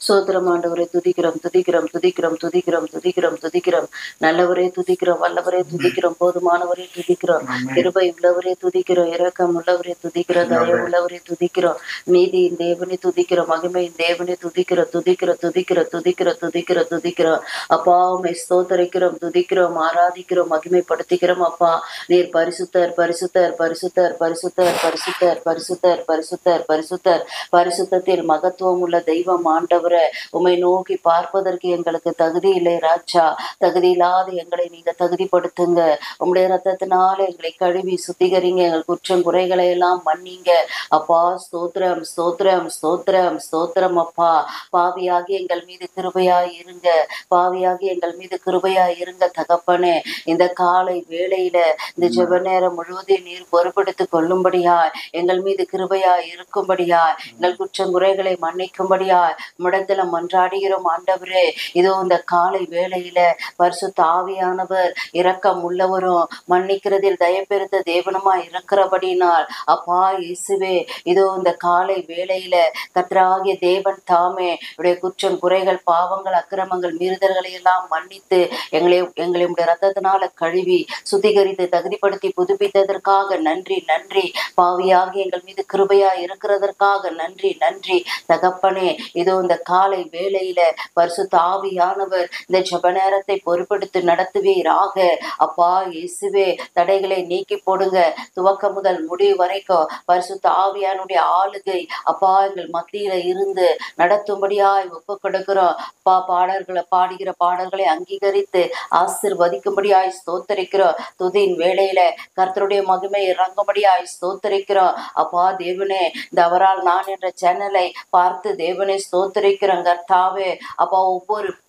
சோத்திரம் ஆண்டவரே, துதிக்கிறோம் துதிக்கிறோம் துதிக்கிறோம் துதிக்கிறோம் துதிக்கிறோம் துதிக்கிறோம். நல்லவரே துதிக்கிறோம், வல்லவரே துதிக்கிறோம், போதுமானவரே துதிக்கிறோம், கிருபை உள்ளவரே துதிக்கிறோம், இரக்கம் உள்ளவரே துதிக்கிறோம், தயவு உள்ளவரே துதிக்கிறோம், நீதியின் தேவனை துதிக்கிறோம், மகிமையின் தேவனை துதிக்கிறோம் துதிக்கிறோம் துதிக்கிறோம் துதிக்கிறோம் துதிக்கிறோம் துதிக்கிறோம். அப்பா உம்மை ஸ்தோத்தரிக்கிறோம், துதிக்கிறோம், ஆராதிக்கிறோம், மகிமைப்படுத்துகிறோம். அப்பா நீர் பரிசுத்தர் பரிசுத்தர் பரிசுத்தர் பரிசுத்தர் பரிசுத்தர் பரிசுத்தர் பரிசுத்தர் பரிசுத்தர். பரிசுத்தத்தில் மகத்துவம் உள்ள தெய்வம் ஆண்டவரே, உம்மை நோக்கி பார்ப்பதற்கு எங்களுக்கு தகுதி இல்லை ராஜா. தகுதி இல்லாத எங்களை நீங்க தகுதிப்படுத்துங்க. உம்முடைய ரத்தத்தினால எங்களை கழுவி சுத்திகரிங்க. எங்கள் குற்றம் குறைகளை எல்லாம் மன்னிங்க. அப்பா ஸ்தோத்திரம் ஸ்தோத்திரம் ஸ்தோத்திரம் ஸ்தோத்திரம். அப்பா பாவியாகி எங்கள் மீது கிருபையாய் இருங்க, பாவியாகி எங்கள் மீது கிருபையாய் இருங்க தகப்பனே. இந்த காலை வேளையில இந்த ஜெப நேரம் முழுவதையும் நீர் பொறுப்படுத்திக் கொள்ளும்படியாய், எங்கள் மீது கிருபையாய் இருக்கும்படியாய், எங்கள் குற்றங்குறைகளை மன்னிக்கும்படியாய் முடத்துல மன்றாடுகிறோம் ஆண்டவரே. இதோ இந்த காலை வேளையில பரிசுத்த ஆவியானவர் இரக்கம் உள்ளவரும் மன்னிக்கிறதில் தயப்பெருத்த தேவனமாய் இருக்கிறபடினால் அப்பா இயேசுவே, இதோ இந்த காலை வேளையில கர்த்தராகிய தேவன் தாமே உடைய குற்றம் குறைகள் பாவங்கள் அக்கிரமங்கள் மீறுதல்களை எல்லாம் மன்னித்து எங்களை உடைய ரத்தத்தினால கழுவி சுத்திகரித்து தகுதிப்படுத்தி புதுப்பித்ததற்காக நன்றி நன்றி. பாவியாகி எங்கள் மீது கிருபையா இருக்கிறதற்காக நன்றி நன்றி தகப்பனே. இதோ இந்த காலை வேளையில பரிசுத்த ஆவியானவர் இந்த ஜெப நேரத்தை பொறுப்படுத்தி நடத்துவீராக. அப்பா இயேசுவே, தடைகளை நீக்கி போடுங்க. துவக்கம் முதல் முடிவு வரைக்கும் பரிசுத்த ஆவியானுடைய ஆளுகை அப்பா எங்கள் மத்தியில இருந்து நடத்தும்படியாய் ஒப்பு கொடுக்கிறோம். பாடல்களை பாடுகிற பாடல்களை அங்கீகரித்து ஆசீர்வதிக்கும்படியாய் ஸ்தோத்தரிக்கிறோம். துதியின் வேளையில கர்த்தருடைய மகிமை இறங்கும்படியாய் ஸ்தோத்தரிக்கிறோம். அப்பா தேவனே, இந்த அவரால் நான் என்ற சேனலை பார்த்து தேவனை ஸ்தோத்தரிக்கிறோம் கர்த்தாவே. அப்பா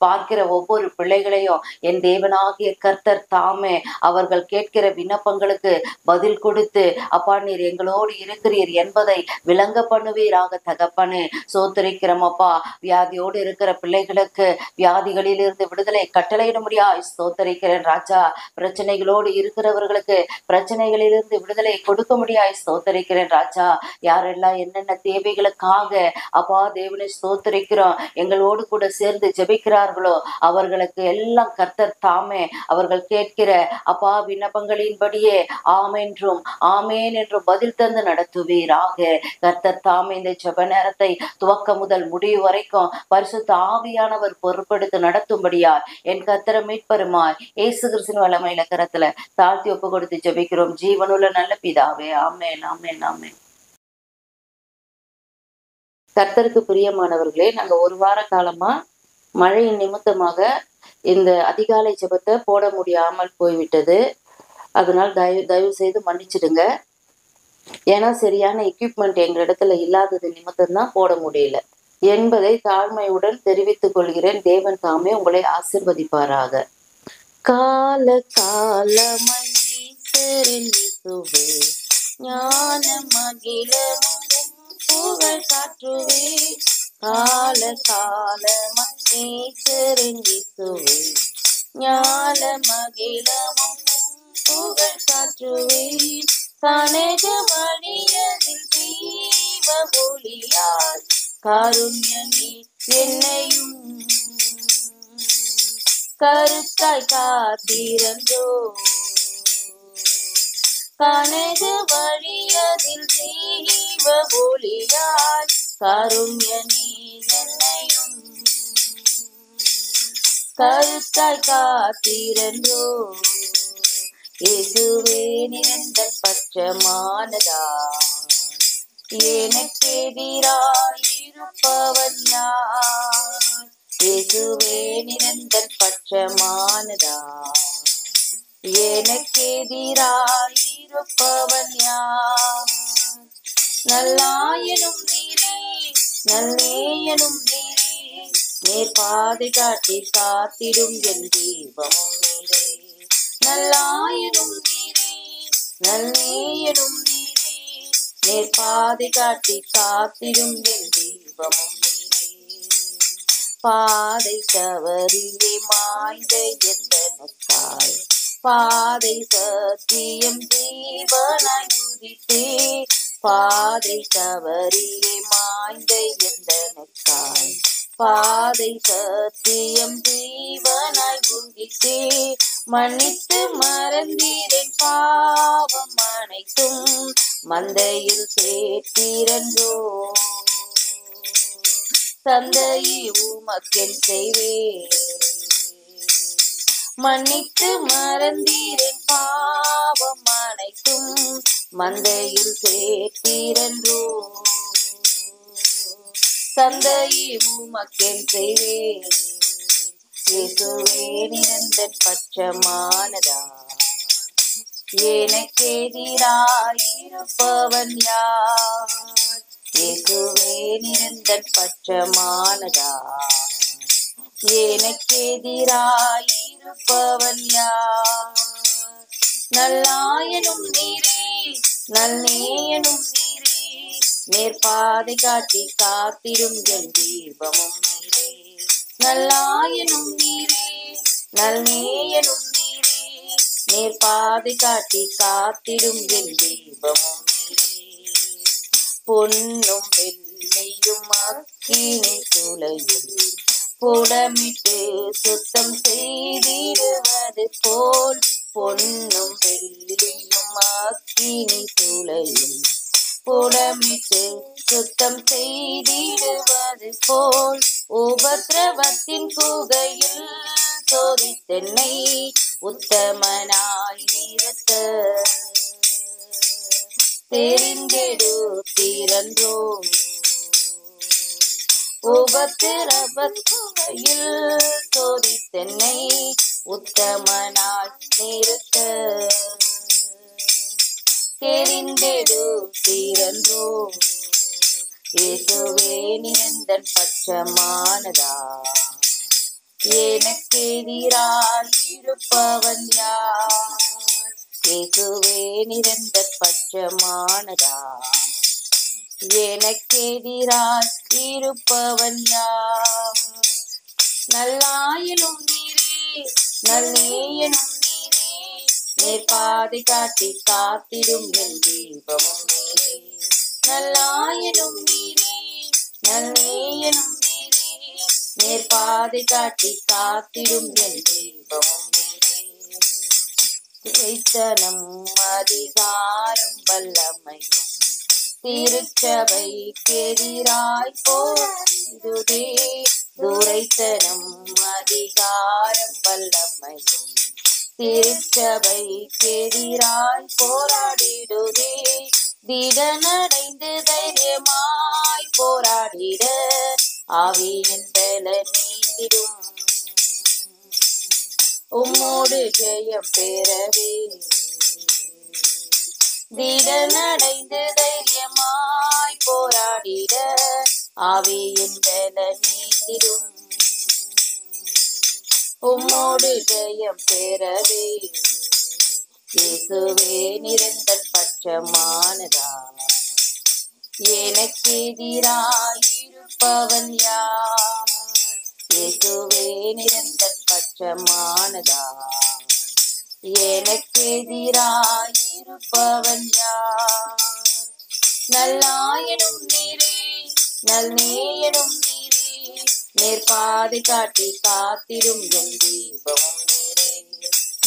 பார்க்கிற ஒவ்வொரு பிள்ளைகளையும் என் தேவனாகிய கர்த்தர் தாமே அவர்கள் கேட்கிற விண்ணப்பங்களுக்கு பதில் கொடுத்து அப்பா நீர் எங்களோடு இருக்கிறீர் என்பதை விளங்க பண்ணுவீராக தகப்பனே. சோத்தரிக்கிறோம் அப்பா. வியாதியோடு இருக்கிற பிள்ளைகளுக்கு வியாதிகளிலிருந்து விடுதலை கட்டளையிடும்படியாய் ஸ்தோத்தரிக்கிறேன் ராஜா. பிரச்சனைகளோடு இருக்கிறவர்களுக்கு பிரச்சனைகளிலிருந்து விடுதலை கொடுக்க முடியாய் ஸ்தோத்தரிக்கிறேன் ராஜா. யாரெல்லாம் என்னென்ன தேவைகளுக்காக அப்பா தேவனை ஸ்தோத்தரிக்கிறோம் எங்களோடு கூட சேர்ந்து ஜெபிக்கிறார்களோ அவர்களுக்கு எல்லாம் கர்த்தர் தாமே அவர்கள் கேட்கிற அப்பா விண்ணப்பங்களின்படியே ஆமென்றும் ஆமேன் என்றும் பதில் தந்து நடத்துவீராக. கர்த்தர் தாமே இந்த ஜெப நேரத்தை துவக்க முதல் முடிவு வரைக்கும் பரிசுத்த ஆவியானவர் பொறுப்படுத்தி நடத்தும்படியார் என் கர்த்தர மீட்பருமாய் இயேசு கிறிஸ்துவின் வல்லமையுள்ள கரத்துல தாழ்த்தி ஒப்பு கொடுத்து ஜெபிக்கிறோம் ஜீவனுள்ள நல்ல பிதாவே. ஆமென் ஆமென் ஆமென். கர்த்தருக்கு பிரியமானவர்களே, நாங்க ஒரு வார காலமா மழையின் நிமித்தமாக இந்த அதிகாலை ஜெபத்தை போட முடியாமல் போய்விட்டது. அதனால் தயவு செய்து மன்னிச்சிடுங்க. ஏன்னா சரியான எக்யூப்மெண்ட் எங்களிடத்துல இல்லாதது நிமித்தம்தான் போட முடியல என்பதை தாழ்மையுடன் தெரிவித்துக் கொள்கிறேன். தேவன் தாமே உங்களை ஆசீர்வதிப்பாராக. கால காலமாய் ஞான மகிழமும் புகழ் காற்றுவே. கால காலமாய் ஞான மகிழமும் புகழ் காற்றுவே. கனகமணியதில் தீப ஒளியால் காருண்யமே என்னையும் கருத்தாய் காத்திரந்தோ. கனகமணியதில் தீப ஒளியால் காருண்யமே என்னையும் கருத்தாய் காத்திரந்தோ. இயேசுவே நிரந்தர் பட்சமானதா எனக்கெதிராயிருப்பவன் யார்? இயேசுவே நிரந்தர் பட்சமானதா எனக்கெதிராயிருப்பவன் யார்? நல்லாயனும் நீரே நல்லேயனும் நீரே நேர் பாதை காட்டி காத்திடும் என் தீபமும் நீரே. நல்லாயனும் நீரே நல்லேயனும் நீரே நேர் பாதை காட்டி காத்திடும் என் தீபமும் நீரே. பாதை தவறியே மாய்ந்த எந்தனக்காய் பாதை சத்தியம் ஜீவனாய் உதித்தே. பாதை தவறியே மாய்ந்த எந்தனக்காய் பாதை சத்தியம் ஜீவனாய் உதித்தே மன்னித்து மறந்தீரேன் பாவம் அனைத்தும் மந்தையில் சேர்த்தீரன்றோ தந்தையே உமக்கென் செய்வேன் மன்னித்து மறந்தீரேன் பாவம் அனைத்தும் மந்தையில் சேர்த்தீரன்றோ தந்தையே உமக்கென் செய்வேன் இயேசுவே நிரந்தன் பட்சமானதா எனக்கெதிராயிருப்பவன் யார் இயேசுவே நிரந்தன் பட்சமானதா எனக்கெதிராயிருப்பவன் யார் நல்லாயனும் நீரே நல்நேயனும் நீரே நேர்பாதை காட்டி காத்திடும் என் தீபமும் நீரே நல்லாயனும் நீரே நல்நேயனும் நீரே நேர்பாதை காட்டி காத்திடும் என் தீபமும் நீரே பொன்னும் வெள்ளியும் அக்கினி சூளையில் புடமிட்டு சுத்தம் செய்திடுவது போல் பொன்னும் வெள்ளியும் அக்கினி சூளையில் புடமிட்டு சுத்தம் செய்திடுவது போல் உபத்திரவத்தின் குகையில் சோதித்தென்னை உத்தமனாய் நிறுத்த தெரிந்தெடுத்தீரன்றோ உபத்திரவத்துகையில் சோதித்தென்னை உத்தமனாய் நிறுத்த தெரிந்தெடுத்தீரன்றோ இயேசுவே நிரந்தன் பட்சமானதா எனக்கெதிராயிருப்பவன் யார் இயேசுவே நிரந்தன் பட்சமானதா எனக்கெதிராயிருப்பவன் யார் நல்லாயனும் நீரே நல்நேயனும் நீரே நேர்பாதை காட்டி காத்திடும் என் தீபமும் நீரே நல்லாயனும் நீரே நல்நேயனும் நீரே நேர்பாதை காட்டி காத்திடும் என் தீபமும் நீரே துரைத்தனம் அதிகாரம் வல்லமையும் திருச்சபைக்கெதிராய் போதுதே துரைத்தனம் அதிகாரம் வல்லமையும் திருச்சபைக்கெதிராய் போராடிடுதே திடனடைந்து தைரியமாய் போராடிட ஆவியின் பலன் நீங்கிடும் உம்மோடு ஜெயம் பெறவே திடனடைந்து தைரியமாய் போராடிட ஆவியின் பலன் நீங்கிடும் உம்மோடு ஜெயம் பெறவே இயேசுவே நிரந்தன் பட்சமானதா எனக்கெதிராயிருப்பவன் யார் இயேசுவே நிரந்தன் பட்சமானதா எனக்கெதிராயிருப்பவன் யார் நல்லாயனும் நீரே நல்நேயனும் நீரே நேர்பாதை காட்டி காத்திடும் என் தீபமும் நீரே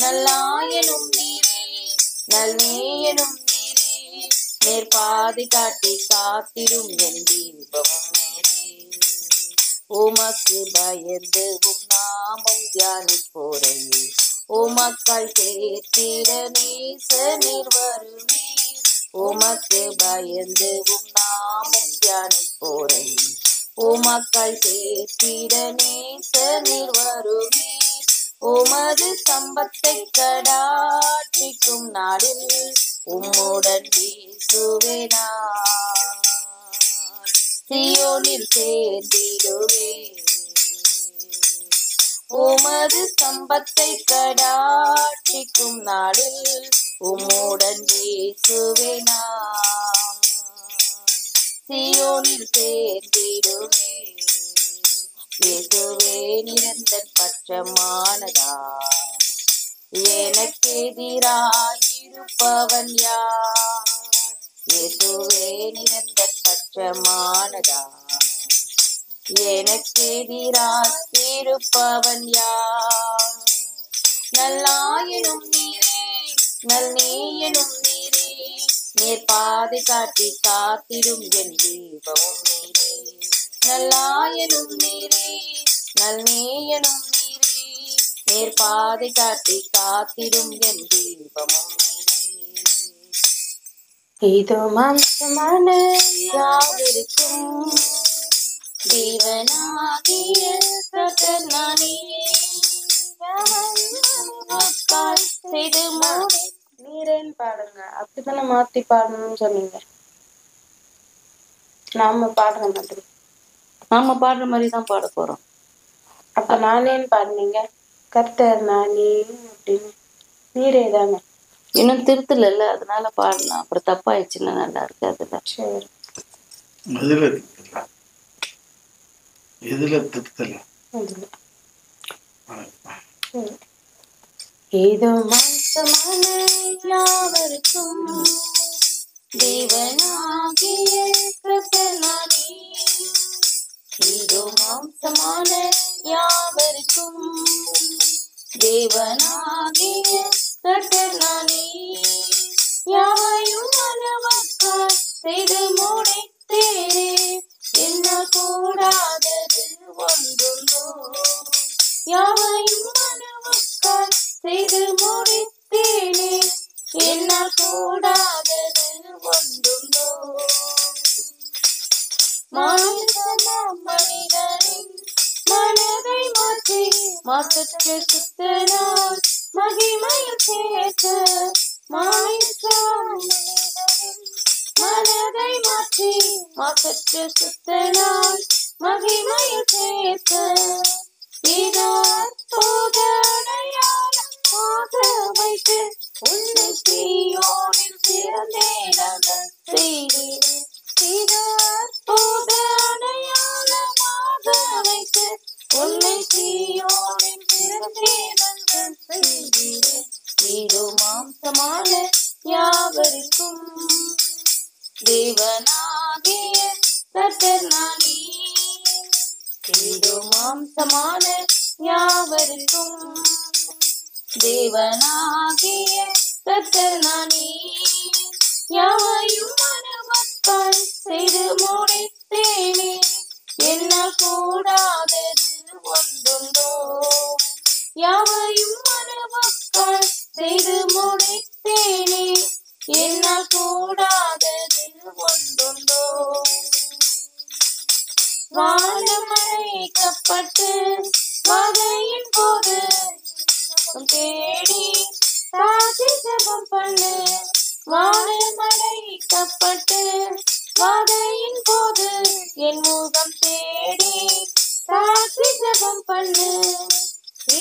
நல்லாயனும் நீரே நல்நேயனும் நீரே நேர்பாதை காட்டி காத்திடும் என் தீபமும் நீரே உமக்கு பயந்து உம் நாமம் தியானிப்போரை உமக்காய் சேர்த்திட நேச நீர் வருவீர் உமக்கு பயந்து உம் நாமம் தியானிப்போரை உமக்காய் சேர்த்திட நேச நீர் வருவீர் உமது சம்பத்தை கடாட்சிக்கும் நாளில் உம்முடன் இயேசுவே நான் சீயோனில் சேர்ந்திடுவேன் உமது சம்பத்தை கடாட்சிக்கும் நாளில் உம்முடன் இயேசுவே நான் சீயோனில் சேர்ந்திடுவேன் இயேசுவே நிரந்தன் பட்சமானதா எனக்கெதிராயிருப்பவன் யார் இயேசுவே நிரந்தன் பட்சமானதா எனக்கு எதிராய் இருப்பவன் யார்? நல்லாயினும் நீரே, நல்நீயனும் நீரே, நேர் பாதை காட்டி காத்திடும் என் தீபமும் நீரே. நல்லாயனும் நீரே, நல்நீயனும் நீரே, நேர் பாதை காட்டி காத்திடும் என் தீபமும் நீரே. இதோ மாம்சமான யாவருக்கும் தேவனாகிய கர்த்தர் நானே. செய்து நீரேன்னு பாடுங்க. அப்படித்தானே மாத்தி பாடணும்னு சொன்னீங்க. நாம பாடுற மாதிரி தான் பாட போறோம். அப்ப நானேன்னு பாடுனீங்க. கர்த்தர் நானே அப்படின்னு நீரே தானே. இன்னும் திருத்தல, அதனால பாடலாம். அப்புறம் தப்பாயிடுச்சுன்னா நல்லா இருக்காதுல்ல. சரி, எதுல திருத்தல? ஏதோ மாம்சமான யாவருக்கும் தேவனாகிய கர்த்தர் நானே. ஏதோ மாம்சமான யாவருக்கும் தேவனாகிய கர்த்தர் நானே. யாவையும் மனவக்காய் செய்து முடித்தேனே, என்ன கூடாதது ஒன்றுண்டோ. யாவையும் மனவக்காய் செய்து முடித்தேனே, என்ன கூடாதது ஒன்றுண்டோ. மனிதனின் மனதை மாற்றி மாற்றற்ற சுத்தனால் மகிமையில் சேர்க்க. மனதை மாற்றி மாற்றற்ற சுத்தனால் மகிமையில் சேர்க்க. இதோ அற்புத அடையாளமாக வைத்து உன்னை சீயோனில் சிறந்தேனாக செய்தேன். இதோ அற்புத அடையாளமாக வைத்து உன்னை சீயோனில் சிறந்தேனாக செய்தேன். இதோ மாம்சமான யாவருக்கும் தேவனாகிய கர்த்தர் நானே. இதோ மாம்சமான யாவருக்கும் தேவனாகிய கர்த்தர் நானே. யாவையும் மனவக்காய் செய்து முடித்தேனே, என்ன கூடாதது ஒன்றுண்டோ. யாவையும் மனவக்காய் செய்து முடித்தேனே, என்ன கூடாதது ஒன்றுண்டோ. வானமழைக்கப்பட்டு வகையின் போது தேடி சாட்சி ஜெபம் பண்ணு. வானமழைக்கப்பட்டு வகையின் போது என் முகம் தேடி சாட்சி ஜெபம் பண்ணு.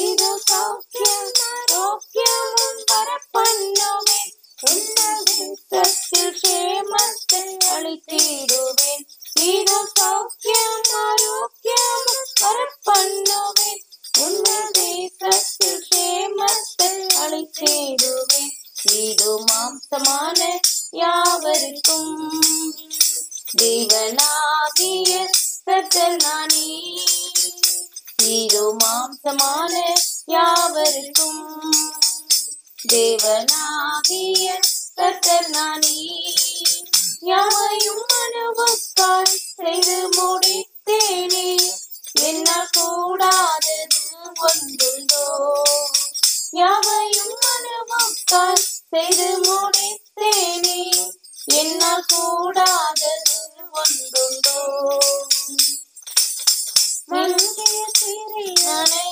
இது சௌக்கியம் ஆரோக்கியமும் வரப்பண்ணுவேன். உன்னதத்தில் சேமத்தை அளித்திடுவேன். இது சௌக்கியம் ஆரோக்கியமும் வரப்பண்ணுவேன். உன்னதத்தில் சேமத்தை அளித்திடுவேன். இது மாம்சமான யாவருக்கும் தேவனாகிய கர்த்தர் நானே. இதோ மாம்சமான யாவருக்கும் தேவனாகிய கர்த்தர் நானே. யாவையும் மனவக்காய் செய்து முடித்தேனே, என்ன கூடாதது ஒன்றுண்டோ. யாவையும் மனவக்காய் செய்து முடித்தேனே, என்ன கூடாதது ஒன்றுண்டோ. மங்கிய சிறியனை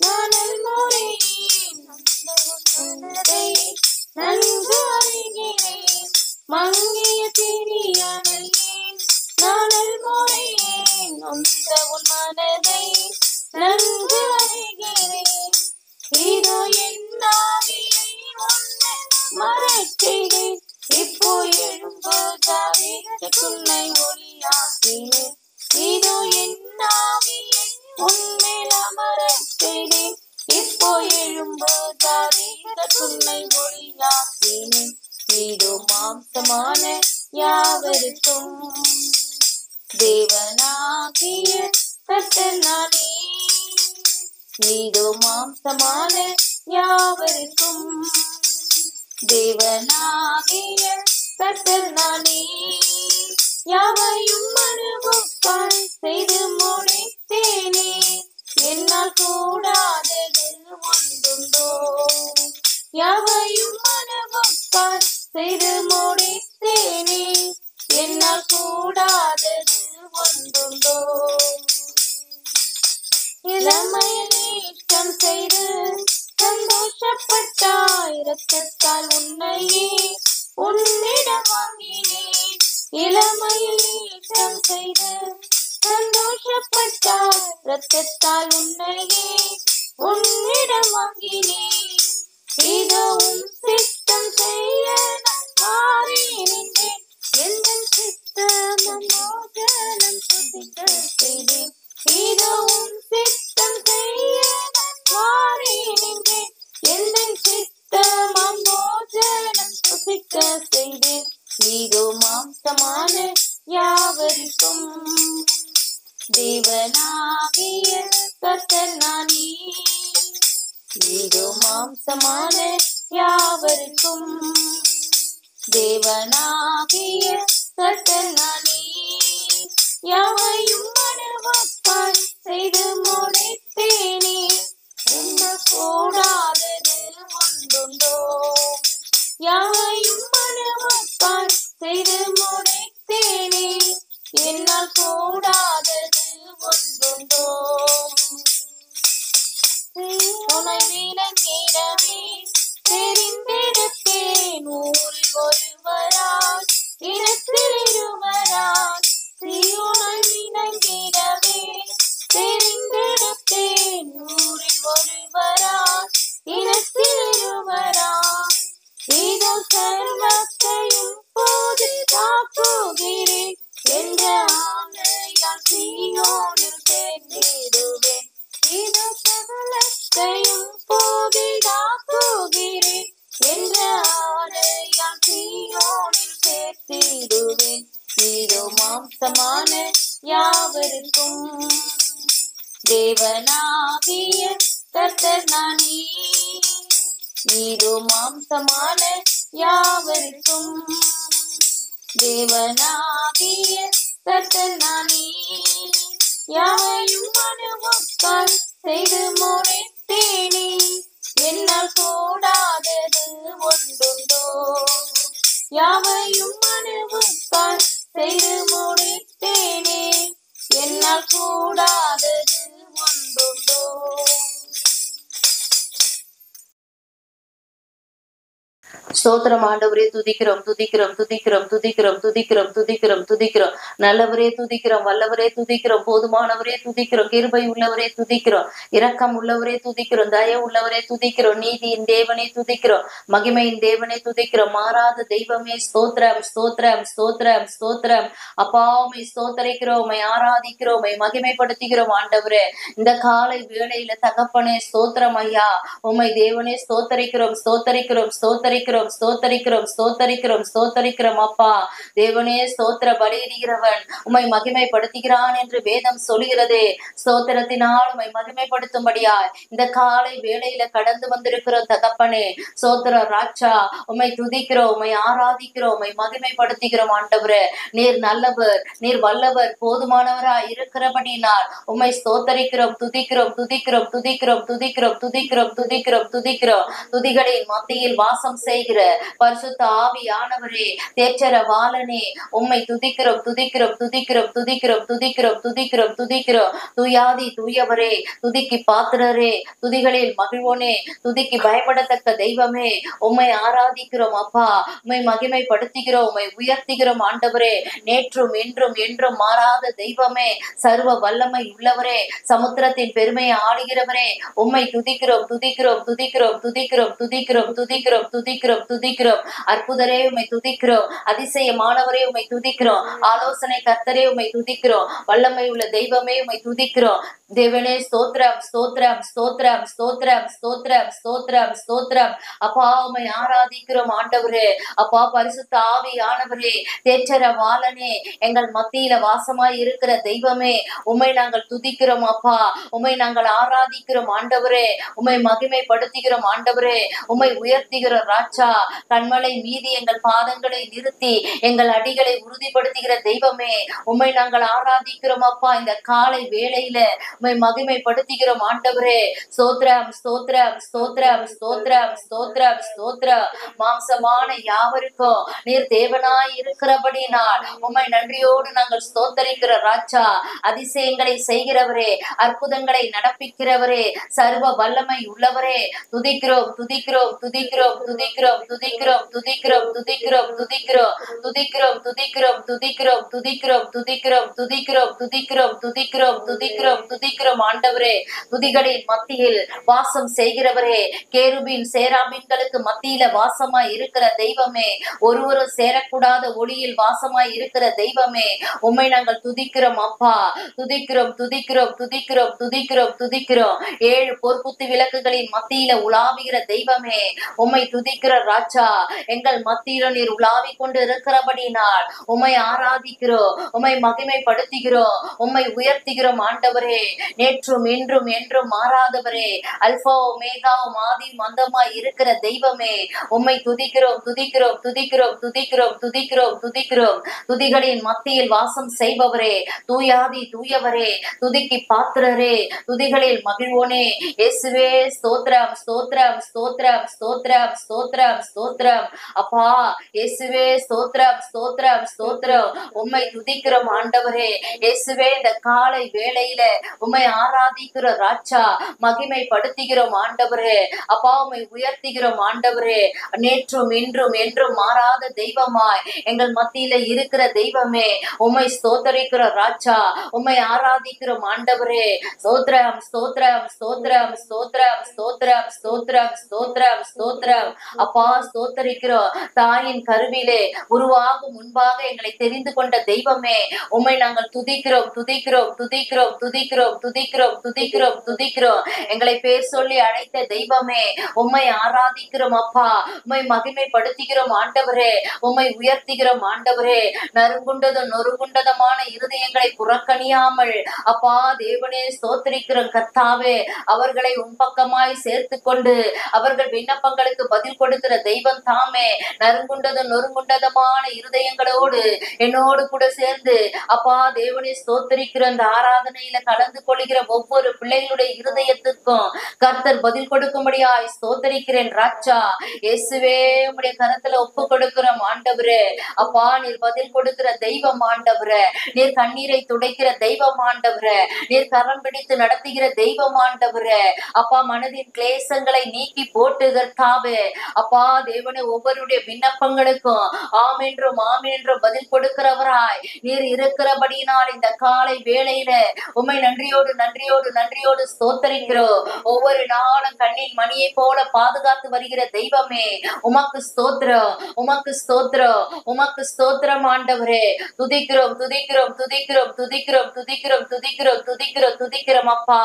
நானல் முறையேன், நன்கு அறிகிறேன். மங்கிய சிறியனையே நானல் முறையேன், நொந்த உன் மனதை நன்கு அறிகிறேன். இதோ என் ஆவியை உன்னை மறைக்கிறேன். இப்போ எழும்பு ஜாதிக்குன்னை ஒளியாக்கினேன். இதோ என் ஆவியை உன்மேல் அமரச் செய்தேன். இப்போ எழும்பு ஜாதிக்குன்னை ஒளியாக்கினேன். இதோ மாம்சமான யாவருக்கும் தேவனாகிய இதோ மாம்சமான யாவருக்கும் தேவனாகிய கர்த்தர் நானே. யாவையும் அனுபவத்தால் செய்து முடித்தேனே, என்னால் கூடாதது ஒன்றுண்டோ. யாவையும் அனுபவத்தால் செய்து முடித்தேனே, என்னால் கூடாதது ஒன்றுண்டோ. இளமையில் இஷ்டம் செய்து சந்தோஷப்பட்டாய், இரத்தத்தால் உன்னையே உன்னிடம் வாங்கினேன். இளமையில் இஷ்டம் செய்து சந்தோஷப்பட்டாய், இரத்தத்தால் உன்னையே உன்னிடம் வாங்கினேன். இதவும் சித்தம் செய்ய நான் மாறி நின்றேன், எந்த சித்தம் மோசனம் சுதிக்க செய்தேன். இதவும் சித்தம் செய்ய நான் மாறி நின்றேன், எந்த சித்தம் மோசனம் சுதிக்க செய்தேன். இதோ மாம்சமான யாவருக்கும் தேவனாகிய கர்த்தர் நானே. இதோ மாம்சமான யாவருக்கும் தேவனாகிய கர்த்தர் நானே. யாவையும் அனுபவத்தால் செய்து முடித்தேனே, என்ன கூடாதது ஒன்றுண்டோ. யாவையும் அனுபவத்தால் செய்து முடித்தேனே, என்னால் கூடாதது ஒன்றுண்டோ. உனை விளங்கிடவே தெரிந்தெடுத்தேன், ஊரில் ஒருவராய் இடத்தில் இருவராய். உனை விளங்கிடவே தெரிந்தெடுத்தேன், ஊரில் ஒருவராய் இடத்தில் இருவராய். இதோ சர்வத்தையும் போது தாக்குகிறேன், என்ற ஆணையால் சீயோனில் சேர்ந்திடுவேன். இதோ சகலத்தையும் போது தாக்குகிறேன், என்ற ஆணையால் சீயோனில் சேர்த்திடுவேன். இதோ மாம்சமான யாவருக்கும் தேவனாகிய கர்த்தர் நானே. இதோ மாம்சமான யாவருக்கும் தேவனாகிய கர்த்தர் நானே. யாவையும் அனுபவத்தால் செய்து முடித்தேனே, என்னால் கூடாதது ஒன்றுண்டோ. யாவையும் அனுபவத்தால் செய்து முடித்தேனே, என்னால் கூடாதது ஒன்றுண்டோ. ஸ்தோத்திரம் ஆண்டவரே, துதிக்கிறோம் துதிக்கிறோம் துதிக்கிறோம் துதிக்கிறோம் துதிக்கிறோம் துதிக்கிறோம் துதிக்கிறோம். நல்லவரே துதிக்கிறோம், வல்லவரே துதிக்கிறோம், போதுமானவரே துதிக்கிறோம், கிருபை உள்ளவரே துதிக்கிறோம், இரக்கம் உள்ளவரே துதிக்கிறோம், தய உள்ளவரே துதிக்கிறோம், நீதியின் தேவனை துதிக்கிறோம், மகிமையின் தேவனை துதிக்கிறோம், மாறாத தெய்வமே ஸ்தோத்திரம் ஸ்தோத்திரம் ஸ்தோத்திரம் ஸ்தோத்திரம். அப்பாவை ஸ்தோத்தரிக்கிறோம், ஆராதிக்கிறோம், மகிமைப்படுத்துகிறோம். ஆண்டவரே, இந்த காலை வேளையில தகப்பனே ஸ்தோத்திரம் ஐயா, உம்மை தேவனே ஸ்தோத்தரிக்கிறோம் ஸ்தோத்தரிக்கிறோம் ஸ்தோத்தரிக்கிறோம் ஸ்தோத்தரிக்கிறோம் ஸ்தோத்தரிக்கிறோம் ஸ்தோத்தரிக்கிறோம். அப்பா தேவனே ஸ்தோத்திர பலியிடுகிறவன் உம்மை மகிமைப்படுத்துகிறான் என்று வேதம் சொல்கிறதே. ஸ்தோத்திரத்தினால் உம்மை மகிமைப்படுத்தும்படியாய் இந்த காலை வேளையில கடந்து வந்திருக்கிறோம் தகப்பனே. ஸ்தோத்திர ராஜா, உம்மை துதிக்கிறோம், உம்மை ஆராதிக்கிறோம், உம்மை மகிமைப்படுத்துகிறோம். ஆண்டவரே, நீர் நல்லவர், நீர் வல்லவர், போதுமானவராய் இருக்கிறபடினால் உம்மை ஸ்தோத்தரிக்கிறோம், துதிக்கிறோம் துதிக்கிறோம் துதிக்கிறோம் துதிக்கிறோம் துதிக்கிறோம் துதிக்கிறோம் துதிக்கிறோம். துதிகளின் மத்தியில் வாசம் செய்கிற பரிசுத்த ஆவியானவரே, தேற்றர வாளனே, உம்மை துதிக்கிறோம் துதிக்கிறோம் துதிக்கிறோம் துதிக்கிறோம் துதிக்கிறோம் துதிக்கிறோம் துதிக்கிறோம். துயாதி தூயவரே, துதிக்கு பாத்திரரே, துதிகளில் மகிழ்வோனே, துதிக்கு பயப்படத்தக்க தெய்வமே, உம்மை ஆராதிக்கிறோம் அப்பா, உம்மை மகிமைப்படுத்துகிறோம், உம்மை உயர்த்துகிறோம். ஆண்டவரே, நேற்றும் என்றும் என்றும் மாறாத தெய்வமே, சர்வ வல்லமை உள்ளவரே, சமுத்திரத்தின் பெருமையை ஆளுகிறவரே, உம்மை துதிக்கிறோம் துதிக்கிறோம் துதிக்கிறோம் துதிக்கிறோம் துதிக்கிறோம் துதிக்கிறோம் துதிக்கிறோம் துதிக்கிறோம். அற்புதரே உம்மை துதிக்கிறோம். அதிசயமானவரே உம்மை துதிக்கிறோம். ஆலோசனை கர்த்தரே உம்மை துதிக்கிறோம். வல்லமை உள்ள தெய்வமே உம்மை துதிக்கிறோம். தேவனே ஸ்தோத்திரம் ஸ்தோத்திரம் ஸ்தோத்திரம் ஸ்தோத்திரம் ஸ்தோத்திரம் ஸ்தோத்திரம் ஸ்தோத்திரம். அப்பா உம்மை ஆராதிக்கிறோம் ஆண்டவரே. அப்பா பரிசுத்த ஆவியானவரே, தேற்றரவாளனே, எங்கள் மத்தியில வாசமாய் இருக்கிற தெய்வமே, உம்மை நாங்கள் துதிக்கிறோம் அப்பா. உம்மை நாங்கள் ஆராதிக்கிறோம் ஆண்டவரே. உம்மை மகிமைப்படுத்துகிறோம் ஆண்டவரே. உம்மை உயர்த்துகிறோம் ராஜா. கண்மலை மீதி எங்கள் பாதங்களை நிறுத்தி எங்கள் அடிகளை உறுதிப்படுத்துகிற தெய்வமே, உம்மை நாங்கள் ஆராதிக்கிறோம் அப்பா. இந்த காலை வேளையில உம்மை மகிமைப்படுத்துகிறோம் ஆண்டவரே. ஸ்தோத்திரம் ஸ்தோத்திரம் ஸ்தோத்திரம் ஸ்தோத்திரம் ஸ்தோத்திரம் ஸ்தோத்திரம். மாம்சமான யாவருக்கும் நீர் தேவனாய் இருக்கிறபடினால் உம்மை நன்றியோடு நாங்கள் ஸ்தோத்தரிக்கிற ராஜா. அதிசயங்களை செய்கிறவரே, அற்புதங்களை நடப்பிக்கிறவரே, சர்வ வல்லமை உள்ளவரே, துதிக்கிறோம் துதிக்கிறோம் துதிக்கிறோம் துதிக்கிறோம் துதிக்கிறோம் துதிக்கிறோம் துதிக்கிறோம் துதிக்கிறோம் துதிக்கிறோம் துதிக்கிறோம் துதிக்கிறோம் துதிக்கிறோம் துதிக்கிறோம் துதிக்கிறோம் துதிக்கிறோம் துதிக்கிறோம் துதிக்கிறோம் துதிக்கிறோம் ஆண்டவரே. துதிகளின் மத்தியில் வாசம் செய்கிறவரே, கேருபின் சேராபின்களுக்கு மத்தியில வாசமாய் இருக்கிற தெய்வமே, ஒருவரும் சேரக்கூடாத ஒளியில் வாசமாய் இருக்கிற தெய்வமே, உம்மை நாங்கள் துதிக்கிறோம் அப்பா. துதிக்கிறோம் துதிக்கிறோம் துதிக்கிறோம் துதிக்கிறோம் துதிக்கிறோம். 7 பொற்புத்து விளக்குகளின் மத்தியில உலாவுகிற தெய்வமே, உம்மை துதிக்கிற ராஜா. எங்கள் மத்தியில நீர் உலாவிக் கொண்டு இருக்கிறபடினால் உம்மை ஆராதிக்கிறோம், உம்மை மகிமைப்படுத்துகிறோம், உம்மை உயர்த்துகிறோம் ஆண்டவரே. நேற்றும் இன்றும் என்றும் மாறாதவரே, அல்பா ஒமேகாவும் ஆதி மந்தமாய் இருக்கிற தெய்வமே, உம்மை துதிக்கிறோம் துதிக்கிறோம் துதிக்கிறோம் துதிக்கிறோம் துதிக்கிறோம் துதிக்கிறோம். துதிகளின் மத்தியில் வாசம் செய்பவரே, தூயாதி தூயவரே, துதிக்கு பாத்திரரே, துதிகளில் மகிழ்வோனே, இயேசுவே ஸ்தோத்திரம் ஸ்தோத்திரம் ஸ்தோத்திரம் ஸ்தோத்திரம் ஸ்தோத்திரம் ஸ்தோத்திரம். அப்பா இயேசுவே ஸ்தோத்திரம் ஸ்தோத்திரம் ஸ்தோத்திரம். உம்மை துதிக்கிறோம் ஆண்டவரே. இயேசுவே இந்த காலை வேளையில உம்மை ஆராதிக்கிற ராஜா, மகிமைப்படுத்துகிறோம் ஆண்டவரே. அப்பா உம்மை உயர்த்துகிறோம் ஆண்டவரே. நேற்றும் இன்றும் என்றும் மாறாத தெய்வமாய் எங்கள் மத்தியில இருக்கிற தெய்வமே, உம்மை ஸ்தோத்தரிக்கிற ராஜா, உம்மை ஆராதிக்கிறோம் ஆண்டவரே. ஸ்தோத்திரம் ஸ்தோத்திரம் ஸ்தோத்திரம் ஸ்தோத்திரம் ஸ்தோத்திரம் ஸ்தோத்திரம் ஸ்தோத்திரம் ஸ்தோத்திரம். அப்பா ஸ்தோத்தரிக்கிறோம். தாயின் கருவிலே உருவாகும் முன்பாக எங்களை தெரிந்து கொண்ட தெய்வமே, உம்மை நாங்கள் துதிக்கிறோம் துதிக்கிறோம் துதிக்கிறோம் துதிக்கிறோம் துதிக்கிறோம் துதிக்கிறோம் துதிக்கிறோம். எங்களை பேர் சொல்லி அழைத்த தெய்வமே, உம்மை ஆராதிக்கிறோம் அப்பா. உம்மை மகிமைப்படுத்துகிறோம் ஆண்டவரே. உம்மை உயர்த்துகிறோம் ஆண்டவரே. நறுங்குண்டதும் நொறுங்குண்டதமான இருதயங்களை புறக்கணியாமல் அப்பா தேவனே ஸ்தோத்திரிக்கிறோம் கர்த்தாவே. அவர்களை உன் பக்கமாய் சேர்த்து கொண்டு அவர்கள் விண்ணப்பங்களுக்கு பதில் கொடுக்கிற தெய்வம் தாமே. நறுங்குண்டதும் நொறுங்குண்டதமான இருதயங்களோடு என்னோடு கூட சேர்ந்து அப்பா தேவனே ஸ்தோத்திரிக்கிற அந்த ஆராதனையில கலந்து கொள்கிற ஒவ்வொரு பிள்ளைகளுடைய இருதயத்துக்கும் கர்த்தர் பதில் கொடுக்கும்படியாய் ஸ்தோத்திரிக்கிறேன் ராஜா. இயேசுவே உம்முடைய கரத்துல ஒப்பு கொடுக்கிறோம் ஆண்டவரே. அப்பா நீர் பதில் கொடுக்கிற தெய்வம் ஆண்டவரே. நீர் கண்ணீரை துடைக்கிற தெய்வம் ஆண்டவரே. நீர் கரம் பிடித்து நடத்துகிற தெய்வம் ஆண்டவரே. அப்பா மனதின் கிளேசங்களை நீக்கி போட்டு கர்த்தாவே. அப்பா தேவனே ஒவ்வொருடைய விண்ணப்பங்களுக்கும் ஆமென்றும் ஆமென்றும் பதில் கொடுக்கிறவராய் நீர் இருக்கிறபடியினால் இந்த காலை வேளையில உம்மை நன்றியோடு நன்றியோடு நன்றியோடு ஸ்தோத்தரிக்கிறோம். ஒவ்வொரு நாளும் கண்ணின் மணியை போல பாதுகாத்து வருகிற தெய்வமே, உமக்கு ஸ்தோத்திரம் உமக்கு ஸ்தோத்திரம் உமக்கு ஸ்தோத்திரம் ஆண்டவரே. துதிக்கிறோம் துதிக்கிறோம் துதிக்கிறோம் துதிக்கிறோம் துதிக்கிறோம் துதிக்கிறோம் துதிக்கிறோம் துதிக்கிறோம் அப்பா.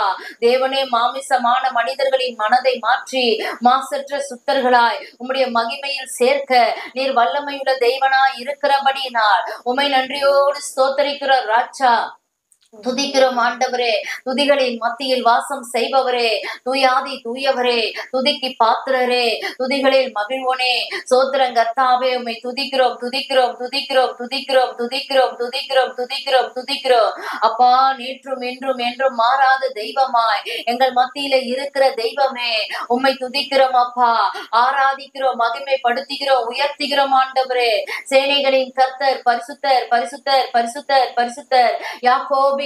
தேவனே மாமிசமான மனிதர்களின் மனதை மாற்றி மாசற்ற சுத்தர்களாய் உம்முடைய மகிமையில் சேர்க்க நீர் வல்லமையுள்ள தெய்வனாய் இருக்கிறபடியினால் உம்மை நன்றியோடு ஸ்தோத்தரிக்கிற ராஜா. துதிக்கிறோம் ஆண்டவரே. துதிகளின் மத்தியில் வாசம் செய்பவரே, தூயாதி தூயவரே, துதிக்கு பாத்திரரே, துதிகளில் மகிழ்வோனே, சோத்திரம் கர்த்தாவே. உம்மை துதிக்கிறோம் துதிக்கிறோம் துதிக்கிறோம் துதிக்கிறோம் துதிக்கிறோம் துதிக்கிறோம் துதிக்கிறோம் துதிக்கிறோம். அப்பா நேற்றும் இன்றும் என்றும் மாறாத தெய்வமாய் எங்கள் மத்தியில இருக்கிற தெய்வமே, உம்மை துதிக்கிறோம் அப்பா. ஆராதிக்கிறோம், மகிமைப்படுத்துகிறோம், உயர்த்துகிறோம் ஆண்டவரே. சேனைகளின் கர்த்தர் பரிசுத்தர் பரிசுத்தர் பரிசுத்தர் பரிசுத்தர். யாக்கோபின்